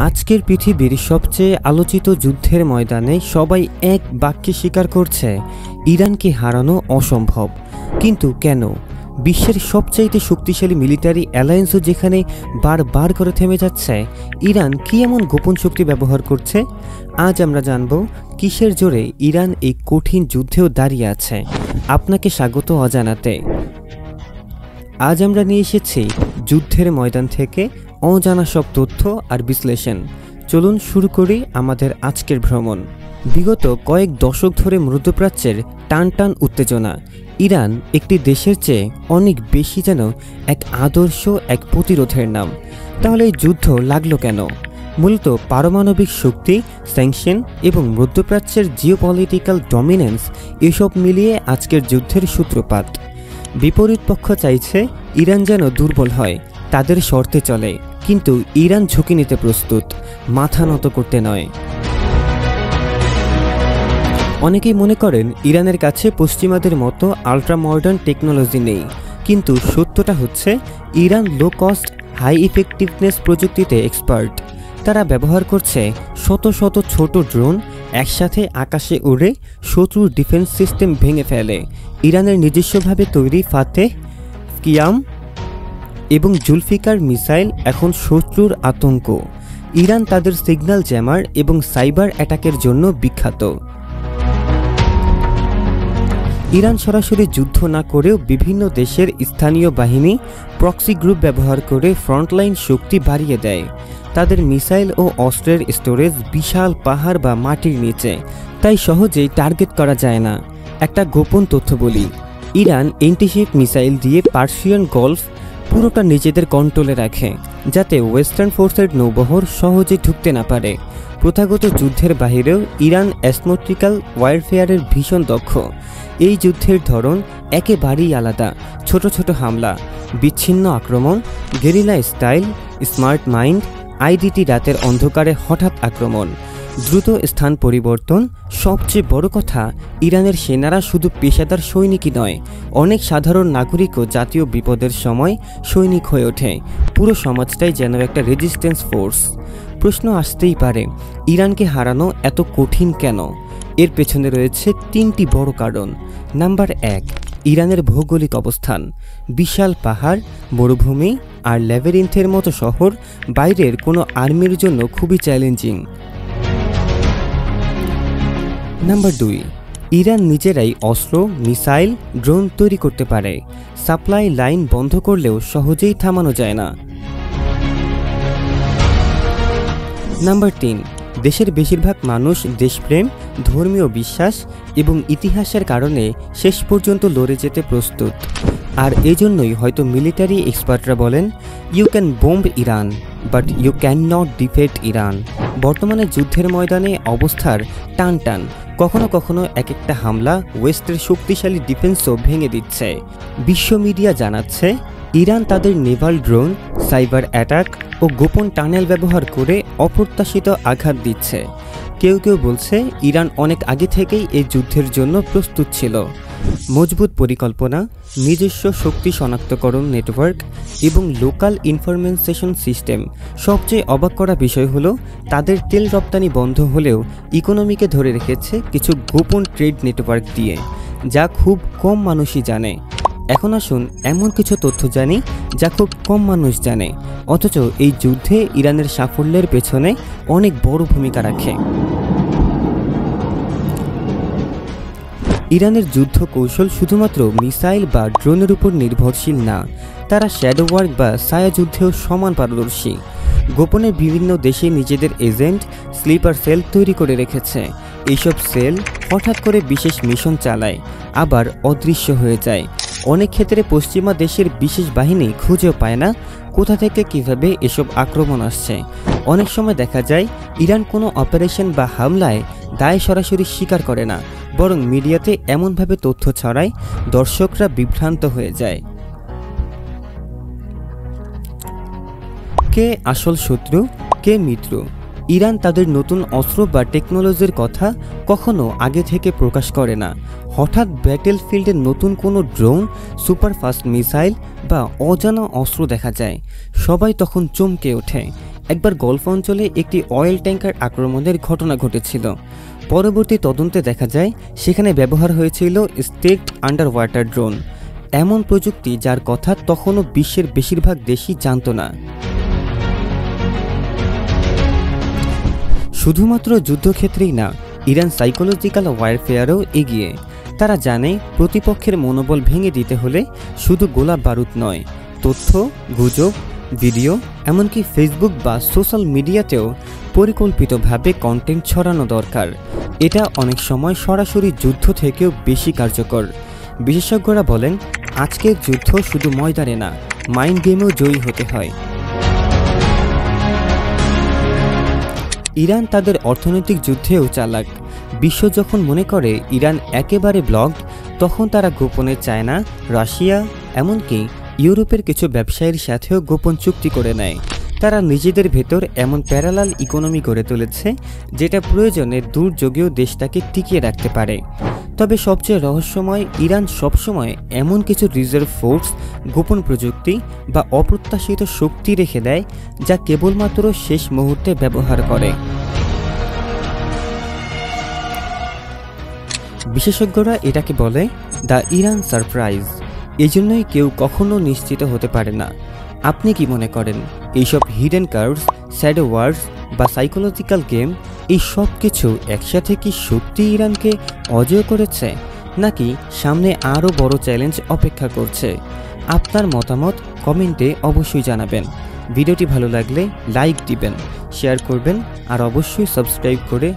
আজকের পৃথিবীর সবচেয়ে আলোচিত যুদ্ধের ময়দানে সবাই এক বাক্যে স্বীকার করছে ইরানকে হারানো অসম্ভব। কিন্তু কেন? বিশ্বের সবচাইতে শক্তিশালী মিলিটারি অ্যালায়েন্সও যেখানে বারবার করে থেমে যাচ্ছে, ইরান কী এমন গোপন শক্তি ব্যবহার করছে? আজ আমরা জানব কিসের জোরে ইরান এই কঠিন যুদ্ধেও দাঁড়িয়ে আছে। আপনাকে স্বাগত অজানাতে। আজ আমরা নিয়ে এসেছি যুদ্ধের ময়দান থেকে অজানা সব তথ্য আর বিশ্লেষণ। চলুন শুরু করি আমাদের আজকের ভ্রমণ। বিগত কয়েক দশক ধরে মধ্যপ্রাচ্যের টানটান উত্তেজনা। ইরান একটি দেশের চেয়ে অনেক বেশি যেন এক আদর্শ, এক প্রতিরোধের নাম। তাহলে এই যুদ্ধ লাগলো কেন? মূলত পারমাণবিক শক্তি, স্যাংশন এবং মধ্যপ্রাচ্যের জিওপলিটিক্যাল ডমিনেন্স, এসব মিলিয়ে আজকের যুদ্ধের সূত্রপাত। বিপরীত পক্ষ চাইছে ইরান যেন দুর্বল হয়, তাদের শর্তে চলে, কিন্তু ইরান ঝুঁকি নিতে প্রস্তুত, মাথা নত করতে নয়। অনেকেই মনে করেন ইরানের কাছে পশ্চিমাদের মতো আল্ট্রা মডার্ন টেকনোলজি নেই, কিন্তু সত্যটা হচ্ছে Iran low cost, high effectiveness প্রযুক্তিতে এক্সপার্ট। তারা ব্যবহার করছে শত শত ছোট ড্রোন, একসাথে আকাশে উড়ে শত্রুর ডিফেন্স সিস্টেম ভেঙে ফেলে। ইরানের নিজস্বভাবে তৈরি ফাতেহ, কিয়াম এবং জুলফিকার মিসাইল এখন শত্রুর আতঙ্ক। ইরান তাদের সিগন্যাল জ্যামার এবং সাইবার অ্যাটাকের জন্য বিখ্যাত। ইরান সরাসরি যুদ্ধ না করেও বিভিন্ন দেশের স্থানীয় বাহিনী, প্রক্সি গ্রুপ ব্যবহার করে ফ্রন্টলাইন শক্তি বাড়িয়ে দেয়। তাদের মিসাইল ও অস্ত্রের স্টোরেজ বিশাল পাহাড় বা মাটির নিচে, তাই সহজেই টার্গেট করা যায় না। একটা গোপন তথ্য বলি, ইরান অ্যান্টিশিপ মিসাইল দিয়ে পার্সিয়ান গলফ পুরোটা নিজেদের কন্ট্রোলে রাখে, যাতে ওয়েস্টার্ন ফোর্সের নৌবহর সহজে ঢুকতে না পারে। প্রথাগত যুদ্ধের বাহিরেও ইরান অ্যাসমোট্রিক্যাল ওয়ারফেয়ারের ভীষণ দক্ষ। এই যুদ্ধের ধরন একেবারেই আলাদা। ছোট ছোট হামলা, বিচ্ছিন্ন আক্রমণ, গেরিলা স্টাইল, স্মার্ট মাইন্ড, আইডিটি রাতের অন্ধকারে হঠাৎ আক্রমণ, দ্রুত স্থান পরিবর্তন। সবচেয়ে বড় কথা, ইরানের সেনারা শুধু পেশাদার সৈনিকই নয়, অনেক সাধারণ নাগরিকও জাতীয় বিপদের সময় সৈনিক হয়ে ওঠে। পুরো সমাজটাই যেন একটা রেজিস্ট্যান্স ফোর্স। প্রশ্ন আসতেই পারে, ইরানকে হারানো এত কঠিন কেন? এর পেছনে রয়েছে তিনটি বড় কারণ। নাম্বার 1, ইরানের ভৌগোলিক অবস্থান। বিশাল পাহাড়, মরুভূমি আর ল্যাভেরিন্থের মতো শহর বাইরের কোনো আর্মির জন্য খুবই চ্যালেঞ্জিং। নাম্বার 2, ইরান নিজেরাই অস্ত্র, মিসাইল, ড্রোন তৈরি করতে পারে। সাপ্লাই লাইন বন্ধ করলেও সহজেই থামানো যায় না। নাম্বার 3, দেশের বেশিরভাগ মানুষ দেশপ্রেম, ধর্মীয় বিশ্বাস এবং ইতিহাসের কারণে শেষ পর্যন্ত লড়ে যেতে প্রস্তুত। আর এজন্যই হয়তো মিলিটারি এক্সপার্টরা বলেন, you can bomb Iran but you can not defeat Iran. বর্তমানে যুদ্ধের ময়দানে অবস্থার টানটান। কখনো কখনো এক একটা হামলা ওয়েস্টের শক্তিশালী ডিফেন্সও ভেঙে দিচ্ছে। বিশ্ব মিডিয়া জানাচ্ছে ইরান তাদের নেভাল ড্রোন, সাইবার অ্যাটাক ও গোপন টানেল ব্যবহার করে অপ্রত্যাশিত আঘাত দিচ্ছে। কেউ কেউ বলছে ইরান অনেক আগে থেকেই এই যুদ্ধের জন্য প্রস্তুত ছিল। মজবুত পরিকল্পনা, নিজস্ব শক্তি শনাক্তকরণ নেটওয়ার্ক এবং লোকাল ইনফরমেশন সিস্টেম। সবচেয়ে অবাক করা বিষয় হলো, তাদের তেল রপ্তানি বন্ধ হলেও ইকোনমিকে ধরে রেখেছে কিছু গোপন ট্রেড নেটওয়ার্ক দিয়ে, যা খুব কম মানুষই জানে। এখন আসুন এমন কিছু তথ্য জানি যা খুব কম মানুষ জানে, অথচ এই যুদ্ধে ইরানের সাফল্যের পেছনে অনেক বড় ভূমিকা রাখে। ইরানের যুদ্ধ কৌশল শুধুমাত্র মিসাইল বা ড্রোনের উপর নির্ভরশীল না, তারা শ্যাডো ওয়ার্ক বা ছায়া যুদ্ধেও সমান পারদর্শী। গোপনে বিভিন্ন দেশে নিজেদের এজেন্ট, স্লিপার সেল তৈরি করে রেখেছে। এইসব সেল হঠাৎ করে বিশেষ মিশন চালায়, আবার অদৃশ্য হয়ে যায়। অনেক ক্ষেত্রে পশ্চিমা দেশের বিশেষ বাহিনী খুঁজেও পায় না কোথা থেকে কিভাবে এসব আক্রমণ আসছে। অনেক সময় দেখা যায় ইরান কোনো অপারেশন বা হামলায় দায় সরাসরি স্বীকার করে না, বরং মিডিয়াতে এমনভাবে তথ্য ছড়ায় দর্শকরা বিভ্রান্ত হয়ে যায়। কে আসল শত্রু, কে মিত্র? ইরান তাদের নতুন অস্ত্র বা টেকনোলজির কথা কখনো আগে থেকে প্রকাশ করে না। হঠাৎ ব্যাটেল ফিল্ডে নতুন কোনো ড্রোন, সুপারফাস্ট মিসাইল বা অজানা অস্ত্র দেখা যায়, সবাই তখন চমকে ওঠে। একবার গলফ অঞ্চলে একটি অয়েল ট্যাঙ্কার আক্রমণের ঘটনা ঘটেছিল। পরবর্তী তদন্তে দেখা যায় সেখানে ব্যবহার হয়েছিল স্টেকড আন্ডার ওয়াটার ড্রোন, এমন প্রযুক্তি যার কথা তখনও বিশ্বের বেশিরভাগ দেশই জানত না। শুধুমাত্র যুদ্ধক্ষেত্রেই না, ইরান সাইকোলজিক্যাল ওয়ারফেয়ারেও এগিয়ে। তারা জানে প্রতিপক্ষের মনোবল ভেঙে দিতে হলে শুধু গোলা বারুদ নয়, তথ্য, গুজব, ভিডিও, এমনকি ফেসবুক বা সোশ্যাল মিডিয়াতেও পরিকল্পিতভাবে কন্টেন্ট ছড়ানো দরকার। এটা অনেক সময় সরাসরি যুদ্ধ থেকেও বেশি কার্যকর। বিশেষজ্ঞরা বলেন, আজকের যুদ্ধ শুধু ময়দানে না, মাইন্ড গেমেও জয়ী হতে হয়। ইরান তাদের অর্থনৈতিক যুদ্ধেও চালাক। বিশ্ব যখন মনে করে ইরান একেবারে ব্লকড, তখন তারা গোপনে চায়না, রাশিয়া, এমনকি ইউরোপের কিছু ব্যবসায়ীর সাথেও গোপন চুক্তি করে নেয়। তারা নিজেদের ভেতর এমন প্যারালাল ইকোনমি গড়ে তুলেছে যেটা প্রয়োজনে দুর্যোগেও দেশটাকে টিকিয়ে রাখতে পারে। তবে সবচেয়ে রহস্যময়, ইরান সবসময় এমন কিছু রিজার্ভ ফোর্স, গোপন প্রযুক্তি বা অপ্রত্যাশিত শক্তি রেখে দেয় যা কেবলমাত্র শেষ মুহূর্তে ব্যবহার করে। বিশেষজ্ঞরা এটাকে বলে দ্য ইরান সারপ্রাইজ। এজন্যই কেউ কখনো নিশ্চিত হতে পারে না। আপনি কি মনে করেন এইসব হিডেন কার্ডস, শ্যাডো ওয়ার্স বা সাইকোলজিক্যাল গেম, এই সব কিছু একসাথে কি সত্যি ইরানকে অজয় করেছে, নাকি সামনে আরও বড় চ্যালেঞ্জ অপেক্ষা করছে? আপনার মতামত কমেন্টে অবশ্যই জানাবেন। ভিডিওটি ভালো লাগলে লাইক দিবেন, শেয়ার করবেন আর অবশ্যই সাবস্ক্রাইব করে